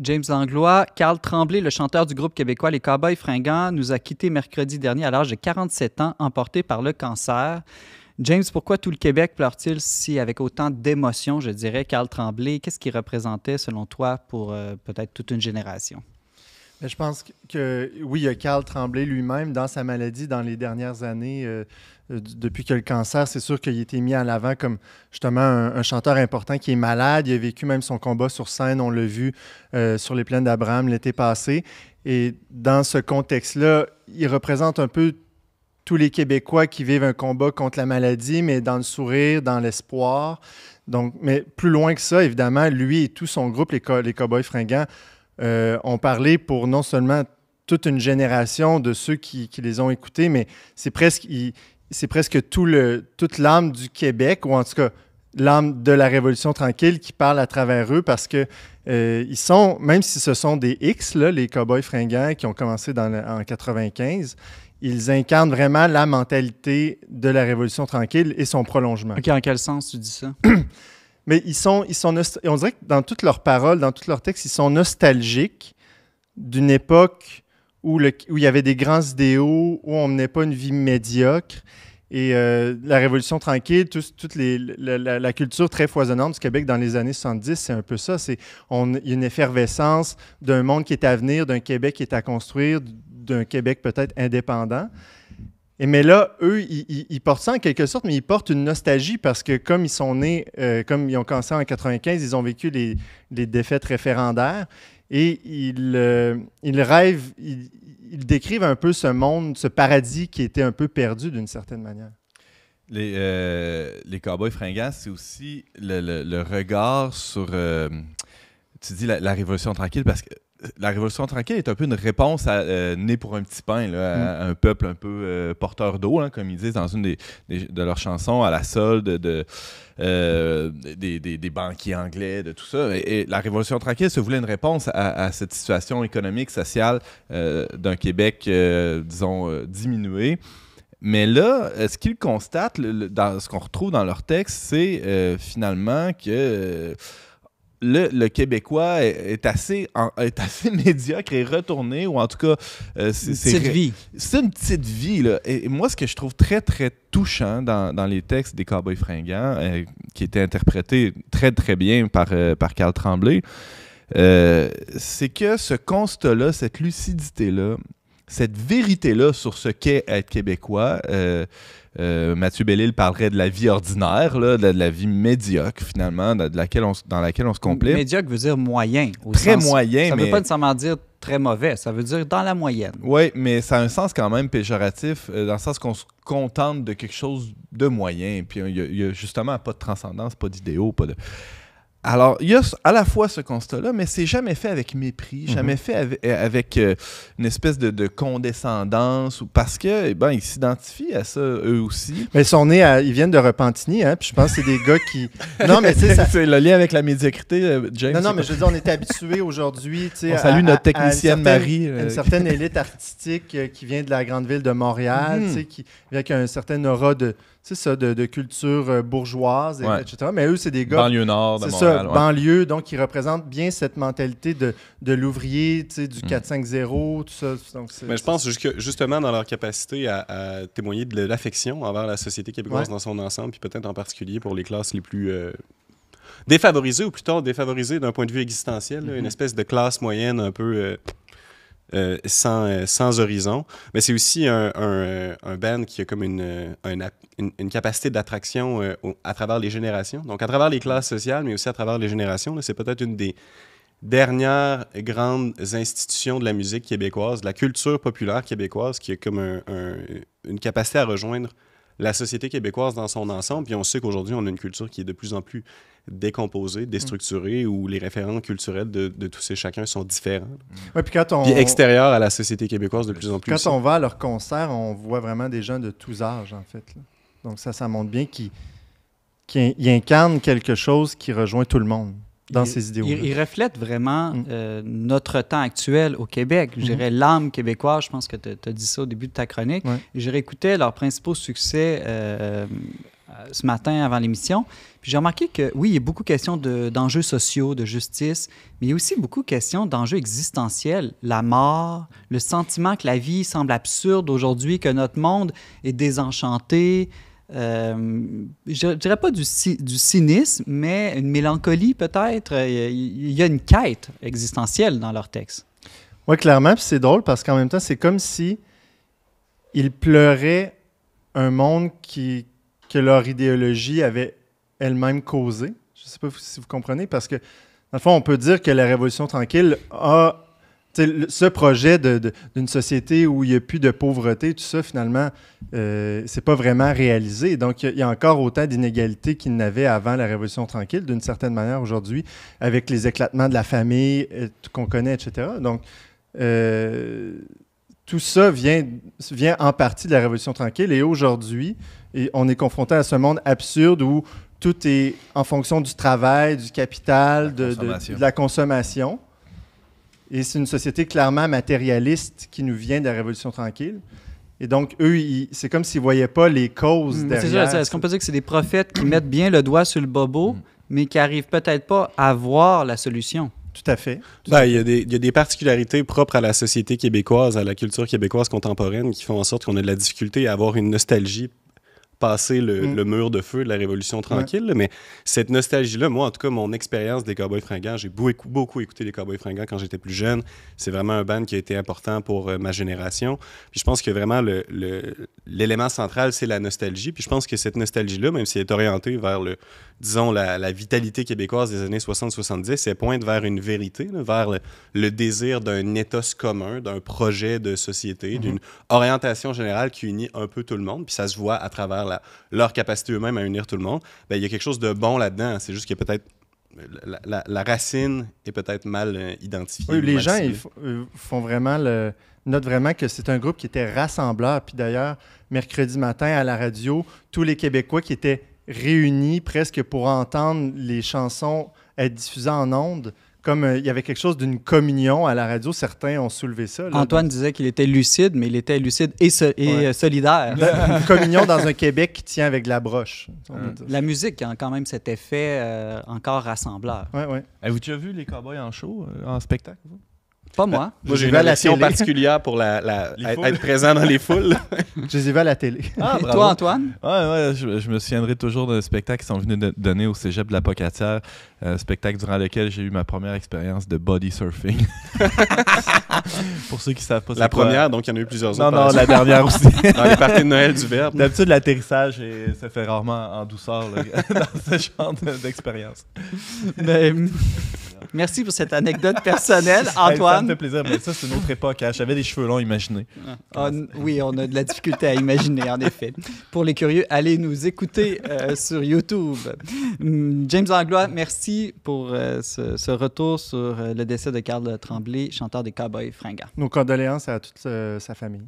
James Langlois, Carl Tremblay, le chanteur du groupe québécois Les Cowboys Fringants, nous a quittés mercredi dernier à l'âge de 47 ans, emporté par le cancer. James, pourquoi tout le Québec pleure-t-il si avec autant d'émotion, je dirais, Carl Tremblay? Qu'est-ce qu'il représentait, selon toi, pour peut-être toute une génération? Mais je pense que oui, il y a Carl Tremblay lui-même, dans sa maladie, dans les dernières années, depuis que le cancer, c'est sûr qu'il a été mis en avant comme justement un chanteur important qui est malade. Il a vécu même son combat sur scène, on l'a vu sur les plaines d'Abraham l'été passé. Et dans ce contexte-là, il représente un peu tous les Québécois qui vivent un combat contre la maladie, mais dans le sourire, dans l'espoir. Donc, mais plus loin que ça, évidemment, lui et tout son groupe, les Cowboys Fringants, ont parlé pour non seulement toute une génération de ceux qui les ont écoutés, mais c'est presque toute l'âme du Québec, ou en tout cas l'âme de la Révolution tranquille qui parle à travers eux, parce que ils sont, même si ce sont des X, là, les Cowboys Fringants qui ont commencé en 95, ils incarnent vraiment la mentalité de la Révolution tranquille et son prolongement. OK, en quel sens tu dis ça? Mais on dirait que dans toutes leurs paroles, dans tous leurs textes, ils sont nostalgiques d'une époque où il y avait des grands idéaux, où on ne menait pas une vie médiocre. Et la Révolution tranquille, la culture très foisonnante du Québec dans les années 70, c'est un peu ça. Il y a une effervescence d'un monde qui est à venir, d'un Québec qui est à construire, d'un Québec peut-être indépendant. Mais là, eux, ils portent ça en quelque sorte, mais ils portent une nostalgie parce que comme ils sont nés, comme ils ont commencé en 95, ils ont vécu les défaites référendaires et ils rêvent, ils décrivent un peu ce monde, ce paradis qui était un peu perdu d'une certaine manière. Les Cowboys Fringants, c'est aussi le regard sur, tu dis, la Révolution tranquille, parce que la Révolution tranquille est un peu une réponse née pour un petit pain, là, à un peuple un peu porteur d'eau, hein, comme ils disent dans une de leurs chansons, à la solde des banquiers anglais, de tout ça. Et la Révolution tranquille se voulait une réponse à cette situation économique, sociale d'un Québec, disons, diminué. Mais là, ce qu'ils constatent, dans ce qu'on retrouve dans leur texte, c'est finalement que le Québécois est assez médiocre et retourné, ou en tout cas... c'est une petite vie, là. Et moi, ce que je trouve très, très touchant dans les textes des Cowboys Fringants, qui étaient interprétés très, très bien par Carl Tremblay, c'est que ce constat-là, cette lucidité-là, cette vérité-là sur ce qu'est être québécois... Mathieu Bellil parlerait de la vie ordinaire, là, de la vie médiocre, finalement, dans laquelle on se complaît. Médiocre veut dire moyen. Très moyen. Ça ne veut pas nécessairement dire très mauvais, ça veut dire dans la moyenne. Oui, mais ça a un sens quand même péjoratif, dans le sens qu'on se contente de quelque chose de moyen. Puis il y a justement pas de transcendance, pas d'idéaux, pas de... Alors, il y a à la fois ce constat-là, mais c'est jamais fait avec mépris, jamais fait avec une espèce de condescendance, parce que ils s'identifient à ça eux aussi. Mais ils viennent de Repentigny, hein, puis je pense que c'est des gars qui... Non, mais c'est le lien avec la médiocrité, James. Non, mais je veux dire, on est habitués aujourd'hui, on salue notre technicienne Marie. Une certaine élite artistique qui vient de la grande ville de Montréal, qui vient avec un certain aura de culture bourgeoise, etc. Mais eux, c'est des gars... Banlieue nord de Montréal. C'est ça, banlieue, donc ils représentent bien cette mentalité de l'ouvrier, du 4-5-0, tout ça. Donc mais je pense justement dans leur capacité à témoigner de l'affection envers la société québécoise dans son ensemble, puis peut-être en particulier pour les classes les plus... défavorisées, ou plutôt défavorisées d'un point de vue existentiel, une espèce de classe moyenne un peu... sans horizon. Mais c'est aussi un band qui a comme une capacité d'attraction à travers les générations. Donc, à travers les classes sociales, mais aussi à travers les générations. Là, c'est peut-être une des dernières grandes institutions de la musique québécoise, de la culture populaire québécoise, qui a comme une capacité à rejoindre la société québécoise dans son ensemble. Puis on sait qu'aujourd'hui, on a une culture qui est de plus en plus décomposée, déstructurée, où les référents culturels de tous et chacun sont différents. Ouais, puis extérieurs à la société québécoise de plus en plus. Quand on va à leurs concerts, on voit vraiment des gens de tous âges, en fait. Là. Donc ça montre bien qu'ils incarnent quelque chose qui rejoint tout le monde dans ses idéaux. Il reflète vraiment notre temps actuel au Québec. Je dirais l'âme québécoise, je pense que tu as dit ça au début de ta chronique. Ouais. Je réécoutais leurs principaux succès ce matin avant l'émission. Puis j'ai remarqué que, oui, il y a beaucoup de questions d'enjeux sociaux, de justice, mais il y a aussi beaucoup de questions d'enjeux existentiels. La mort, le sentiment que la vie semble absurde aujourd'hui, que notre monde est désenchanté. Je ne dirais pas du cynisme, mais une mélancolie peut-être. Il y a une quête existentielle dans leur texte. Oui, clairement. Puis c'est drôle parce qu'en même temps, c'est comme si ils pleuraient un monde que leur idéologie avait elle-même causé. Je ne sais pas si vous comprenez, parce que, dans le fond, on peut dire que la Révolution tranquille a ce projet d'une société où il n'y a plus de pauvreté, tout ça, finalement, c'est pas vraiment réalisé. Donc, il y a encore autant d'inégalités qu'il n'avait avant la Révolution tranquille, d'une certaine manière, aujourd'hui, avec les éclatements de la famille qu'on connaît, etc. Donc, tout ça vient en partie de la Révolution tranquille. Et aujourd'hui, on est confronté à ce monde absurde où tout est en fonction du travail, du capital, de la consommation. Et c'est une société clairement matérialiste qui nous vient de la Révolution tranquille. Et donc, eux, c'est comme s'ils ne voyaient pas les causes derrière. C'est ça. Est-ce qu'on peut dire que c'est des prophètes qui mettent bien le doigt sur le bobo, mais qui n'arrivent peut-être pas à voir la solution? Tout à fait. Il y a des particularités propres à la société québécoise, à la culture québécoise contemporaine, qui font en sorte qu'on a de la difficulté à avoir une nostalgie passer le mur de feu de la Révolution tranquille. Ouais. Mais cette nostalgie-là, moi, en tout cas, mon expérience des Cowboys fringants, j'ai beaucoup écouté les Cowboys fringants quand j'étais plus jeune. C'est vraiment un band qui a été important pour ma génération. Puis je pense que vraiment, l'élément central, c'est la nostalgie. Puis je pense que cette nostalgie-là, même si elle est orientée vers la vitalité québécoise des années 60-70, elle pointe vers une vérité, là, vers le désir d'un ethos commun, d'un projet de société, d'une orientation générale qui unit un peu tout le monde. Puis ça se voit à travers leur capacité eux-mêmes à unir tout le monde. Il y a quelque chose de bon là-dedans. C'est juste que peut-être la racine est peut-être mal identifiée. Oui, les gens font vraiment notent vraiment que c'est un groupe qui était rassembleur. Puis d'ailleurs, mercredi matin à la radio, tous les Québécois qui étaient réunis presque pour entendre les chansons être diffusées en ondes. Comme il y avait quelque chose d'une communion à la radio, certains ont soulevé ça. Là, Antoine disait qu'il était lucide, mais il était lucide et solidaire. Une communion dans un Québec qui tient avec de la broche. La musique a quand même cet effet encore rassembleur. Oui. Avez-vous déjà vu les Cowboys en show, en spectacle, vous? Pas moi. Moi, j'ai une relation particulière pour être présent dans les foules. Je les ai vus à la télé. Et toi, Antoine? Ouais, je me souviendrai toujours d'un spectacle qu'ils sont venus donner au Cégep de la Pocatière, un spectacle durant lequel j'ai eu ma première expérience de body surfing. Pour ceux qui ne savent pas la première, donc il y en a eu plusieurs autres. Non, la dernière aussi. Dans les parties de Noël du Verbe. D'habitude, l'atterrissage se fait rarement en douceur là, dans ce genre d'expérience. Mais, merci pour cette anecdote personnelle, Antoine. Ça me fait plaisir, mais ça, c'est une autre époque. Hein. J'avais des cheveux longs, imaginez. Oui, on a de la difficulté à imaginer, en effet. Pour les curieux, allez nous écouter sur YouTube. James Langlois, merci pour ce retour sur le décès de Carl Tremblay, chanteur des Cowboys fringants. Nos condoléances à toute sa famille.